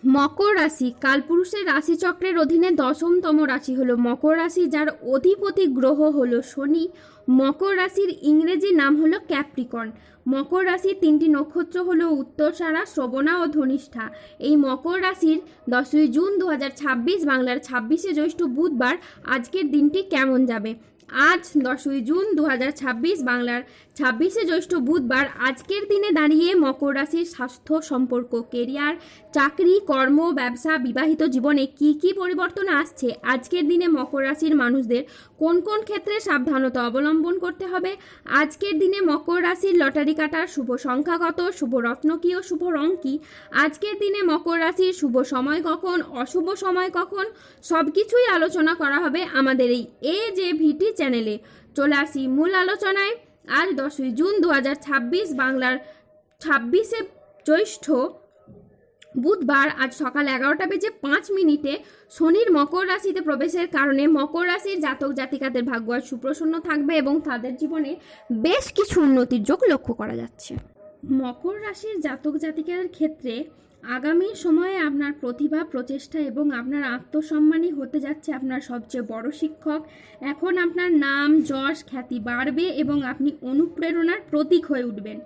মকর রাশি কালপুরুষের রাশিচক্রের অধীনে 10তম রাশি হলো মকর রাশি, যার অধিপতি গ্রহ হলো শনি। মকর রাশির ইংরেজি নাম হলো ক্যাপ্রিকর্ন। মকর রাশির 3টি নক্ষত্র হলো উত্তরসারা, শ্রবণা ও ধনিষ্ঠা। এই মকর রাশির 10ই জুন 2026 বাংলার 26শে জ্যৈষ্ঠ বুধবার আজকের দিনটি কেমন যাবে? আজ 10ই জুন 2026 বাংলার 26শে জ্যৈষ্ঠ বুধবার আজকের দিনে দাঁড়িয়ে মকর রাশির স্বাস্থ্য, সম্পর্ক, কেরিয়ার, চাকরি, কর্ম, ব্যবসা, বিবাহিত জীবনে কি কি পরিবর্তন আসছে, আজকের দিনে মকর রাশির মানুষদের কোন কোন ক্ষেত্রে সাবধানতা অবলম্বন করতে হবে, আজকের দিনে মকর রাশির লটারি কাটার শুভ সংখ্যা কত, শুভ রত্ন কী ও শুভ রং কী, আজকের দিনে মকর রাশির শুভ সময় কখন, অশুভ সময় কখন, সব কিছুই আলোচনা করা হবে আমাদের এই যে ভিটি চ্যানেলে। চলে আসি মূল আলোচনায়। আজ 10ই জুন 2026 বাংলার 26শে জ্যৈষ্ঠ বুধবার আজ সকাল 11:05 শনির মকর রাশিতে প্রবেশের কারণে মকর রাশির জাতক জাতিকাদের ভাগ্য আজ সুপ্রসন্ন থাকবে এবং তাদের জীবনে বেশ কিছু উন্নতির যোগ লক্ষ্য করা যাচ্ছে। মকর রাশির জাতক জাতিকাদের ক্ষেত্রে আগামী সময়ে আপনার প্রতিভা, প্রচেষ্টা এবং আপনার আত্মসম্মানই হতে যাচ্ছে আপনার সবচেয়ে বড় শিক্ষক। এখন আপনার নাম, যশ, খ্যাতি বাড়বে এবং আপনি অনুপ্রেরণার প্রতীক হয়ে উঠবেন।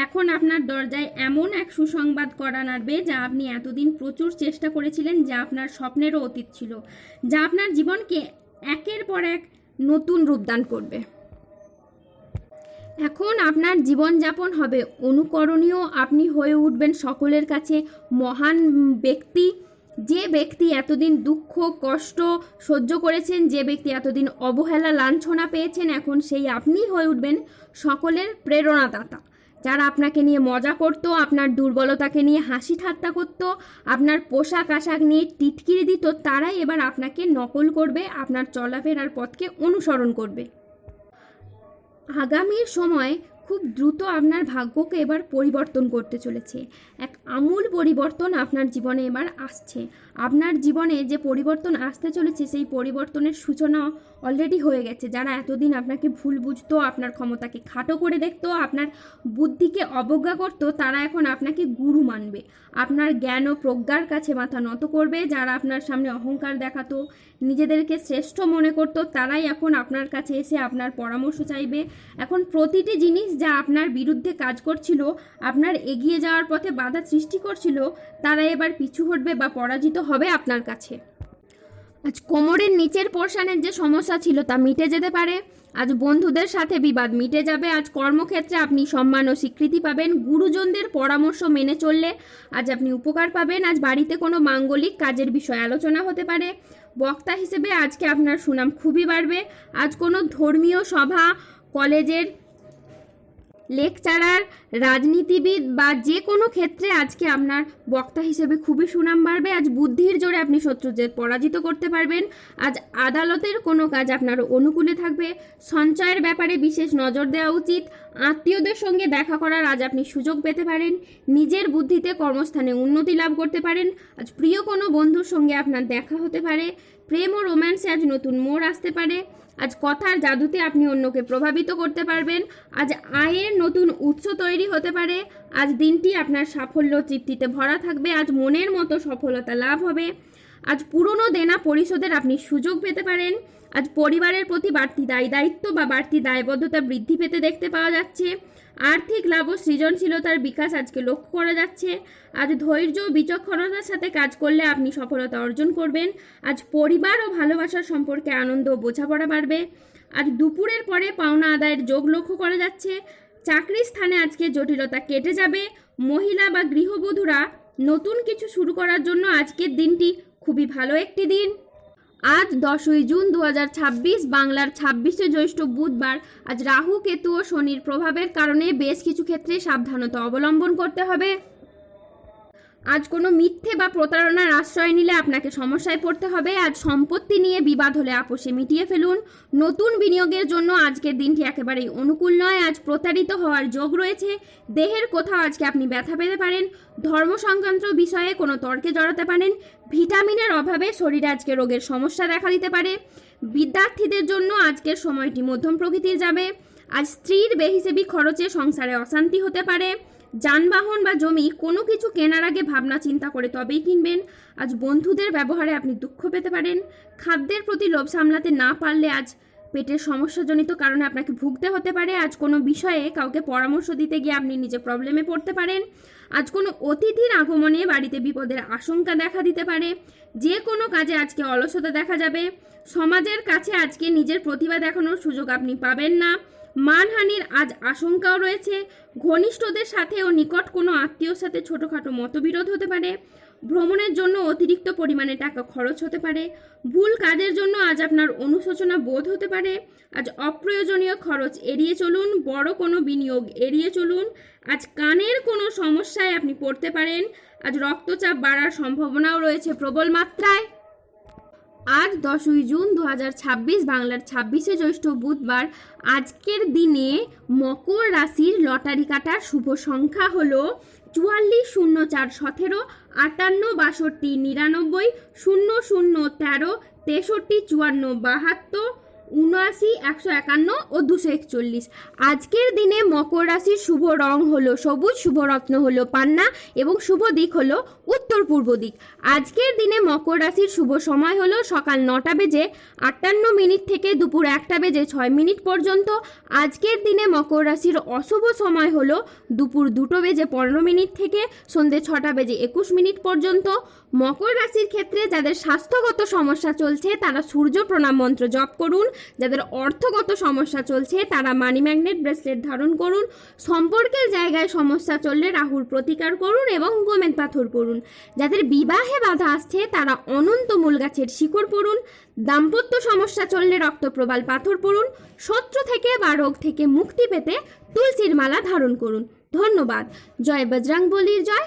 এখন আপনার দরজায় এমন এক সুসংবাদ করা নাড়বে যা আপনি এতদিন প্রচুর চেষ্টা করেছিলেন, যা আপনার স্বপ্নেরও অতীত ছিল, যা আপনার জীবনকে একের পর এক নতুন রূপদান করবে। এখন আপনার জীবনযাপন হবে অনুকরণীয়, আপনি হয়ে উঠবেন সকলের কাছে মহান ব্যক্তি। যে ব্যক্তি এতদিন দুঃখ কষ্ট সহ্য করেছেন, যে ব্যক্তি এতদিন অবহেলা লাঞ্ছনা পেয়েছেন, এখন সেই আপনিই হয়ে উঠবেন সকলের প্রেরণাদাতা। যারা আপনাকে নিয়ে মজা করতো, আপনার দুর্বলতাকে নিয়ে হাসি ঠাট্টা করতো, আপনার পোশাক আশাক নিয়ে টিটকিরি দিত, তারাই এবার আপনাকে নকল করবে, আপনার চলাফেরার পথকে অনুসরণ করবে। আগামী সময় খুব দ্রুত আপনার ভাগ্যকে এবার পরিবর্তন করতে চলেছে। এক আমূল পরিবর্তন আপনার জীবনে এবার আসছে। আপনার জীবনে যে পরিবর্তন আসতে চলেছে সেই পরিবর্তনের সূচনা অলরেডি হয়ে গেছে। যারা এতদিন আপনাকে ভুল বুঝতো, আপনার ক্ষমতাকে খাটো করে দেখতো, আপনার বুদ্ধিকে অবজ্ঞা করতো, তারা এখন আপনাকে গুরু মানবে, আপনার জ্ঞান ও প্রজ্ঞার কাছে মাথা নত করবে। যারা আপনার সামনে অহংকার দেখাতো, নিজেদেরকে শ্রেষ্ঠ মনে করতো, তারাই এখন আপনার কাছে এসে আপনার পরামর্শ চাইবে। এখন প্রতিটি জিনিস যা আপনার বিরুদ্ধে কাজ করছিল, আপনার এগিয়ে যাওয়ার পথে বাধা সৃষ্টি করছিল, তারা এবার পিছু হটবে বা পরাজিত হবে আপনার কাছে। আজ কোমরের নিচের পোর্শনের যে সমস্যা ছিল তা মিটে যেতে পারে। আজ বন্ধুদের সাথে বিবাদ মিটে যাবে। আজ কর্মক্ষেত্রে আপনি সম্মান ও স্বীকৃতি পাবেন। গুরুজনদের পরামর্শ মেনে চললে আজ আপনি উপকার পাবেন। আজ বাড়িতে কোনো মাঙ্গলিক কাজের বিষয়ে আলোচনা হতে পারে। বক্তা হিসেবে আজকে আপনার সুনাম খুবই বাড়বে। আজ কোনো ধর্মীয় সভা, কলেজের লেকচারার, রাজনীতিবিদ বা যে কোনো ক্ষেত্রে আজকে আপনার বক্তা হিসেবে খুবই সুনাম বাড়বে। আজ বুদ্ধির জোরে আপনি শত্রুদের পরাজিত করতে পারবেন। আজ আদালতের কোনো কাজ আপনার অনুকূলে থাকবে। সঞ্চয়ের ব্যাপারে বিশেষ নজর দেওয়া উচিত। আত্মীয়দের সঙ্গে দেখা করার আজ আপনি সুযোগ পেতে পারেন। নিজের বুদ্ধিতে কর্মস্থানে উন্নতি লাভ করতে পারেন। আজ প্রিয় কোনো বন্ধুর সঙ্গে আপনার দেখা হতে পারে। প্রেম ও রোম্যান্সে আজ নতুন মোড় আসতে পারে। আজ কথার জাদুতে আপনি অন্যকে প্রভাবিত করতে পারবেন। আজ আয়ের নতুন উৎস তৈরি হতে পারে। আজ দিনটি আপনার সাফল্য তৃপ্তিতে ভরা থাকবে। আজ মনের মতো সফলতা লাভ হবে। আজ পুরনো দেনা পরিশোধের আপনি সুযোগ পেতে পারেন। আজ পরিবারের প্রতি বাড়তি দায়িত্ব বা বাড়তি দায়বদ্ধতা বৃদ্ধি পেতে দেখতে পাওয়া যাচ্ছে। আর্থিক লাভ ও সৃজনশীলতার বিকাশ আজকে লক্ষ্য করা যাচ্ছে। আজ ধৈর্য ও বিচক্ষণতার সাথে কাজ করলে আপনি সফলতা অর্জন করবেন। আজ পরিবার ও ভালোবাসার সম্পর্কে আনন্দ ও বোঝাপড়া বাড়বে। আজ দুপুরের পরে পাওনা আদায়ের যোগ লক্ষ্য করা যাচ্ছে। চাকরির স্থানে আজকে জটিলতা কেটে যাবে। মহিলা বা গৃহবধূরা নতুন কিছু শুরু করার জন্য আজকের দিনটি খুবই ভালো একটি দিন। আজ 10ই জুন 2026 বাংলার 26শে জ্যৈষ্ঠ বুধবার আজ রাহু, কেতু ও শনির প্রভাবের কারণে বেশ কিছু ক্ষেত্রে সাবধানতা অবলম্বন করতে হবে। আজ কোনো মিথ্যে বা প্রতারণার আশ্রয় নিলে আপনাকে সমস্যায় পড়তে হবে। আজ সম্পত্তি নিয়ে বিবাদ হলে আপোষে মিটিয়ে ফেলুন। নতুন বিনিয়োগের জন্য আজকের দিনটি একেবারেই অনুকূল নয়। আজ প্রতারিত হওয়ার যোগ রয়েছে। দেহের কোথাও আজকে আপনি ব্যথা পেতে পারেন। ধর্ম সংক্রান্ত বিষয়ে কোনো তর্কে জড়াতে পারেন। ভিটামিনের অভাবে শরীরে আজকে রোগের সমস্যা দেখা দিতে পারে। বিদ্যার্থীদের জন্য আজকের সময়টি মধ্যম প্রকৃতির যাবে। আজ স্ত্রীর বেহিসেবি খরচে সংসারে অশান্তি হতে পারে। যানবাহন বা জমি কোনো কিছু কেনার আগে ভাবনা চিন্তা করে তবেই কিনবেন। আজ বন্ধুদের ব্যবহারে আপনি দুঃখ পেতে পারেন। খাদ্যের প্রতি লোভ সামলাতে না পারলে আজ পেটের সমস্যাজনিত কারণে আপনাকে ভুগতে হতে পারে। আজ কোনো বিষয়ে কাউকে পরামর্শ দিতে গিয়ে আপনি নিজে প্রবলেমে পড়তে পারেন। আজ কোনো অতিথির আগমনে বাড়িতে বিপদের আশঙ্কা দেখা দিতে পারে। যে কোনো কাজে আজকে অলসতা দেখা যাবে। সমাজের কাছে আজকে নিজের প্রতিভা দেখানোর সুযোগ আপনি পাবেন না। মানহানির আজ আশঙ্কাও রয়েছে। ঘনিষ্ঠদের সাথে ও নিকট কোনো আত্মীয়র সাথে ছোটোখাটো মতবিরোধ হতে পারে। ভ্রমণের জন্য অতিরিক্ত পরিমাণে টাকা খরচ হতে পারে। ভুল কাজের জন্য আজ আপনার অনুশোচনা বোধ হতে পারে। আজ অপ্রয়োজনীয় খরচ এড়িয়ে চলুন। বড় কোনো বিনিয়োগ এড়িয়ে চলুন। আজ কানের কোনো সমস্যায় আপনি পড়তে পারেন। আজ রক্তচাপ বাড়ার সম্ভাবনাও রয়েছে প্রবল মাত্রায়। আজ 10ই জুন 2026, বাংলার 26শে জ্যৈষ্ঠ বুধবার। আজকের দিনে মকর রাশির লটারি কাটার শুভ সংখ্যা হলো 44, 04, 17, 58, 62, 99, 00, 13, 63, 54, 72, 79, 151 ও 241। আজকের দিনে মকর রাশির শুভ রং হলো সবুজ, শুভ রত্ন হলো পান্না এবং শুভ দিক হলো উত্তর পূর্ব দিক। আজকের দিনে মকর রাশির শুভ সময় হলো সকাল 9টা বেজে 58 থেকে দুপুর 1টা বেজে 6 পর্যন্ত। আজকের দিনে মকর রাশির অশুভ সময় হলো দুপুর 2টো বেজে 15 থেকে সন্ধ্যে 6টা বেজে 21 পর্যন্ত। মকর রাশির ক্ষেত্রে যাদের স্বাস্থ্যগত সমস্যা চলছে তারা সূর্য প্রণাম মন্ত্র জপ করুন। যাদের অর্থগত সমস্যা চলছে তারা মানি ম্যাগনেট ব্রেসলেট ধারণ করুন। সম্পর্কের জায়গায় সমস্যা চললে রাহুর প্রতিকার করুন এবং গোমেদ পাথর পড়ুন। যাদের বিবাহে বাধা আসছে তারা অনন্ত মূল গাছের শিকড় পড়ুন। দাম্পত্য সমস্যা চললে রক্তপ্রবাল পাথর পড়ুন। শত্রু থেকে বা রোগ থেকে মুক্তি পেতে তুলসীর মালা ধারণ করুন। ধন্যবাদ। জয় বজরংবলীর জয়।